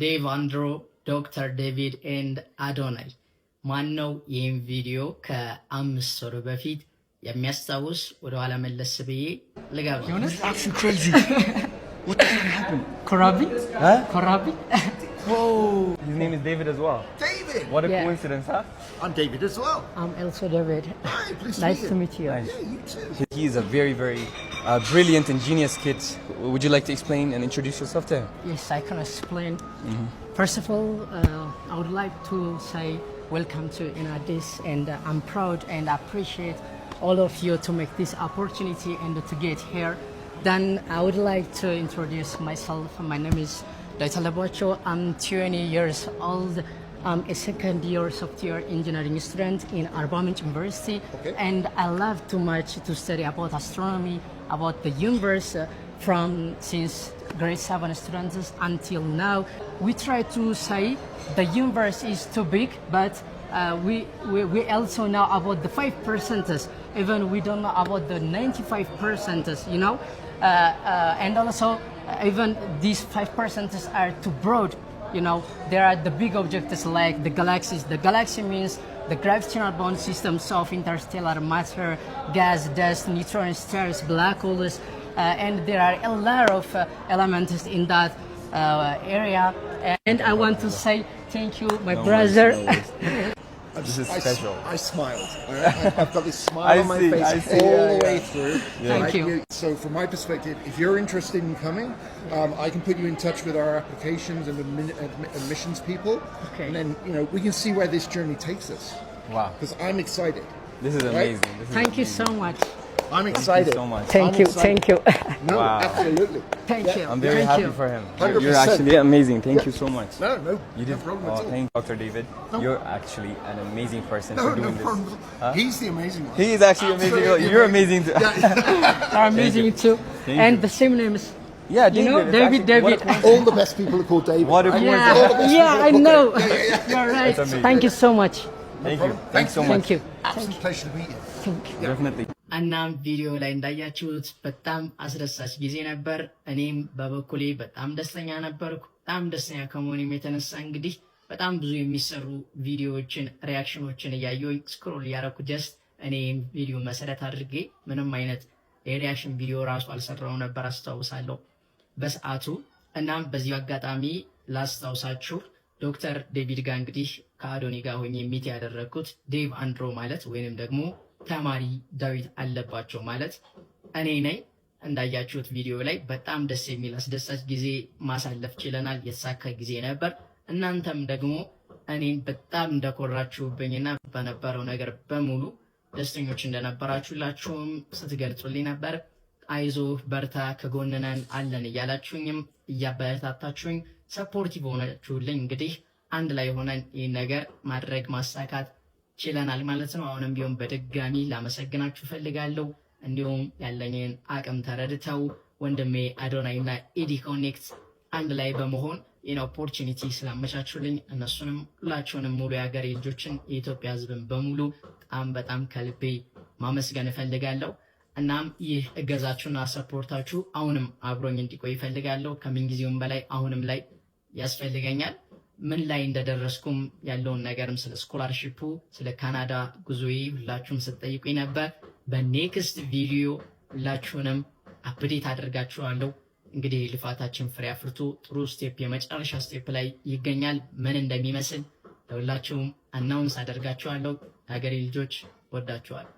ዴቭ አንድሮ፣ ዶክተር ዴቪድ ኤንድ አዶናይ ማነው ይህን ቪዲዮ ከ5 ወር በፊት የሚያስታውስ ወደ ኋላ መለስ ብዬ ልጋብዝ። What the fuck happened? Korabi? Huh? Korabi? Whoa! His name is David as well. David! What a coincidence, huh? I'm David as well. I'm also David. Hi, pleased Nice to to meet meet you. Nice. you. Yeah, you too. He is a very, very brilliant and genius kid. Would you like to explain and introduce yourself to him? Yes, I can explain. First of all, I would like to say welcome to Enadis, and I'm proud and appreciate all of you to make this opportunity and to get here. Then I would like to introduce myself. My name is Daitala Bocho. I'm 20 years old. I'm a second year software engineering student in Arbamin University. Okay. And I love too much to study about astronomy, about the universe from since grade 7 students until now. We try to say the universe is too big, but we also know about the 5%. Even we don't know about the 95%, you know. And also even these 5% are too broad, you know. There are the big objects like the galaxies. The galaxy means the gravitational bound systems of interstellar matter, gas, dust, neutrons, stars, black holes, and there are a lot of elements in that area. And I want to say thank you, my brother. This is special. I smiled. All right? I've got this smile on my I face see, all the way through. Thank you. So from my perspective, if you're interested in coming, I can put you in touch with our applications and admissions people. Okay. And then, you know, we can see where this journey takes us. Wow. Because I'm excited. This is amazing. This is Thank you amazing. so much. I'm excited. Thank you so much. Thank I'm you. excited. Thank you. No, Wow. absolutely. Thank you. I'm very Thank happy you. for him. 100%. You're actually amazing. Thank you so much. No, You did. no problem at all. Thank Dr. David. You're actually an amazing person No, for no doing problem. this. Huh? He's the amazing one. He is actually amazing. Absolutely You're amazing too. Are amazing too. Thank And you. the same name is Yeah, David. You know, it's David, actually- what a David. coincidence. All the best people are called David. What a right? coincidence. yeah, I know. You're right. That's amazing. Thank you so much. Thank you. Thanks so much. Thank you. Absolute pleasure to meet you. Thank you. Definitely. እናም ቪዲዮ ላይ እንዳያችሁት በጣም አስደሳች ጊዜ ነበር። እኔም በበኩሌ በጣም ደስተኛ ነበርኩ። በጣም ደስተኛ ከመሆኔም የተነሳ እንግዲህ በጣም ብዙ የሚሰሩ ቪዲዮዎችን ሪያክሽኖችን እያየሁኝ ስክሮል እያደረኩ ጀስት እኔም ቪዲዮ መሰረት አድርጌ ምንም አይነት የሪያክሽን ቪዲዮ ራሱ አልሰራው ነበር አስታውሳለሁ በሰዓቱ። እናም በዚህ አጋጣሚ ላስታውሳችሁ ዶክተር ዴቪድ ጋር እንግዲህ ከአዶኒ ጋር ሆኜ ሚት ያደረኩት ዴቭ አንድሮ ማለት ወይንም ደግሞ ተማሪ ዳዊት አለባቸው ማለት እኔ ነኝ። እንዳያችሁት ቪዲዮ ላይ በጣም ደስ የሚል አስደሳች ጊዜ ማሳለፍ ችለናል። የተሳካ ጊዜ ነበር። እናንተም ደግሞ እኔን በጣም እንደኮራችሁብኝና በነበረው ነገር በሙሉ ደስተኞች እንደነበራችሁላችሁም ስትገልጹልኝ ነበር። አይዞህ በርታ፣ ከጎንነን አለን እያላችሁኝም እያበረታታችሁኝ ሰፖርቲቭ ሆናችሁልኝ እንግዲህ አንድ ላይ ሆነን ይህን ነገር ማድረግ ማሳካት ችለናል ማለት ነው። አሁንም ቢሆን በድጋሚ ላመሰግናችሁ ፈልጋለሁ። እንዲሁም ያለኝን አቅም ተረድተው ወንድሜ አዶናይ እና ኢዲ ኮኔክት አንድ ላይ በመሆን ይህን ኦፖርቹኒቲ ስላመቻቹልኝ እነሱንም ሁላችሁንም ሙሉ የሀገሬ ልጆችን የኢትዮጵያ ሕዝብን በሙሉ በጣም ከልቤ ማመስገን እፈልጋለሁ። እናም ይህ እገዛችሁና ሰፖርታችሁ አሁንም አብሮኝ እንዲቆይ እፈልጋለሁ። ከምንጊዜውም በላይ አሁንም ላይ ያስፈልገኛል። ምን ላይ እንደደረስኩም ያለውን ነገርም ስለ ስኮላርሺፑ ስለ ካናዳ ጉዞዬ ሁላችሁም ስትጠይቁኝ ነበር። በኔክስት ቪዲዮ ሁላችሁንም አፕዴት አድርጋችኋለሁ። እንግዲህ ልፋታችን ፍሬ አፍርቶ ጥሩ ስቴፕ የመጨረሻ ስቴፕ ላይ ይገኛል። ምን እንደሚመስል ለሁላችሁም አናውንስ አደርጋችኋለሁ። ሀገሬ ልጆች ወዳችኋለሁ።